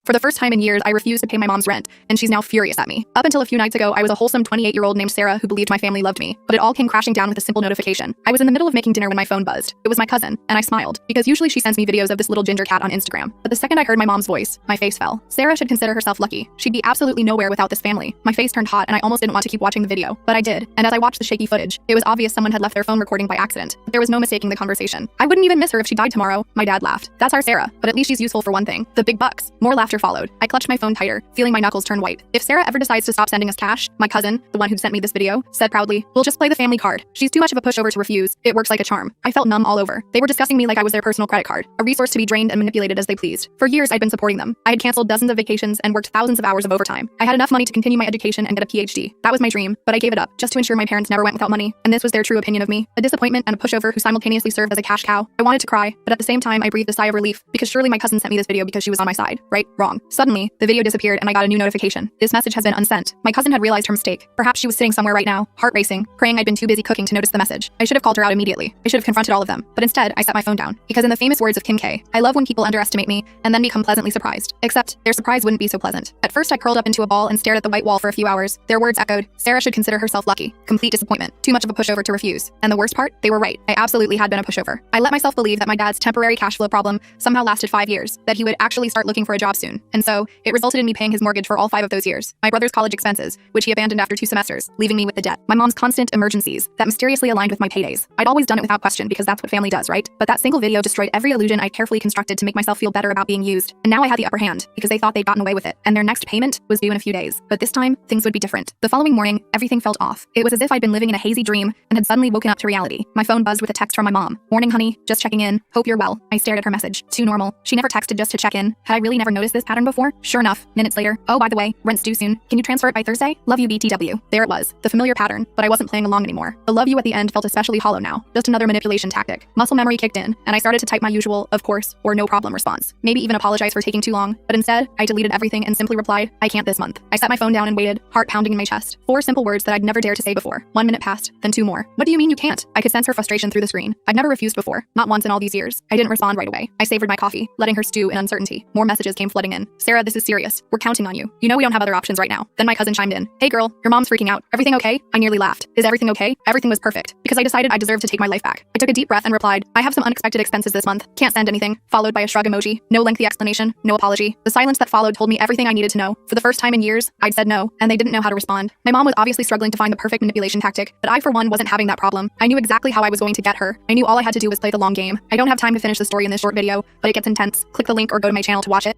For the first time in years, I refused to pay my mom's rent, and she's now furious at me. Up until a few nights ago, I was a wholesome 28-year-old named Sarah who believed my family loved me, but it all came crashing down with a simple notification. I was in the middle of making dinner when my phone buzzed. It was my cousin, and I smiled, because usually she sends me videos of this little ginger cat on Instagram. But the second I heard my mom's voice, my face fell. Sarah should consider herself lucky. She'd be absolutely nowhere without this family. My face turned hot, and I almost didn't want to keep watching the video, but I did. And as I watched the shaky footage, it was obvious someone had left their phone recording by accident. There was no mistaking the conversation. I wouldn't even miss her if she died tomorrow. My dad laughed. That's our Sarah, but at least she's useful for one thing. The big bucks. More laughter followed. I clutched my phone tighter, feeling my knuckles turn white. If Sarah ever decides to stop sending us cash, my cousin, the one who sent me this video, said proudly, "We'll just play the family card. She's too much of a pushover to refuse. It works like a charm." I felt numb all over. They were discussing me like I was their personal credit card, a resource to be drained and manipulated as they pleased. For years, I'd been supporting them. I had canceled dozens of vacations and worked thousands of hours of overtime. I had enough money to continue my education and get a PhD. That was my dream, but I gave it up just to ensure my parents never went without money, and this was their true opinion of me. A disappointment and a pushover who simultaneously served as a cash cow. I wanted to cry, but at the same time, I breathed a sigh of relief because surely my cousin sent me this video because she was on my side. Right? Wrong. Suddenly, the video disappeared and I got a new notification. This message has been unsent. My cousin had realized her mistake. Perhaps she was sitting somewhere right now, heart racing, praying I'd been too busy cooking to notice the message. I should have called her out immediately. I should have confronted all of them. But instead, I set my phone down. Because in the famous words of Kim K, I love when people underestimate me and then become pleasantly surprised. Except, their surprise wouldn't be so pleasant. At first, I curled up into a ball and stared at the white wall for a few hours. Their words echoed, Sarah should consider herself lucky. Complete disappointment. Too much of a pushover to refuse. And the worst part? They were right. I absolutely had been a pushover. I let myself believe that my dad's temporary cash flow problem somehow lasted 5 years, that he would actually start looking for a job soon. And so, it resulted in me paying his mortgage for all 5 of those years. My brother's college expenses, which he abandoned after 2 semesters, leaving me with the debt. My mom's constant emergencies that mysteriously aligned with my paydays. I'd always done it without question because that's what family does, right? But that single video destroyed every illusion I'd carefully constructed to make myself feel better about being used. And now I had the upper hand because they thought they'd gotten away with it. And their next payment was due in a few days. But this time, things would be different. The following morning, everything felt off. It was as if I'd been living in a hazy dream and had suddenly woken up to reality. My phone buzzed with a text from my mom. "Morning, honey. Just checking in. Hope you're well." I stared at her message. Too normal. She never texted just to check in. Had I really never noticed this pattern before? Sure enough, minutes later, "Oh, by the way, rent's due soon. Can you transfer it by Thursday? Love you, BTW." There it was. The familiar pattern, but I wasn't playing along anymore. The love you at the end felt especially hollow now. Just another manipulation tactic. Muscle memory kicked in, and I started to type my usual, of course, or no problem response. Maybe even apologize for taking too long, but instead, I deleted everything and simply replied, "I can't this month." I set my phone down and waited, heart pounding in my chest. 4 simple words that I'd never dared to say before. 1 minute passed, then 2 more. "What do you mean you can't?" I could sense her frustration through the screen. I'd never refused before, not once in all these years. I didn't respond right away. I savored my coffee, letting her stew in uncertainty. More messages came flooding in. "Sarah, this is serious. We're counting on you. You know we don't have other options right now." Then my cousin chimed in. "Hey girl, your mom's freaking out. Everything okay?" I nearly laughed. "Is everything okay?" Everything was perfect, because I decided I deserved to take my life back. I took a deep breath and replied, "I have some unexpected expenses this month. Can't send anything," followed by a shrug emoji. No lengthy explanation, no apology. The silence that followed told me everything I needed to know. For the first time in years, I'd said no, and they didn't know how to respond. My mom was obviously struggling to find the perfect manipulation tactic, but I for one wasn't having that problem. I knew exactly how I was going to get her. I knew all I had to do was play the long game. I don't have time to finish the story in this short video, but it gets intense. Click the link or go to my channel to watch it.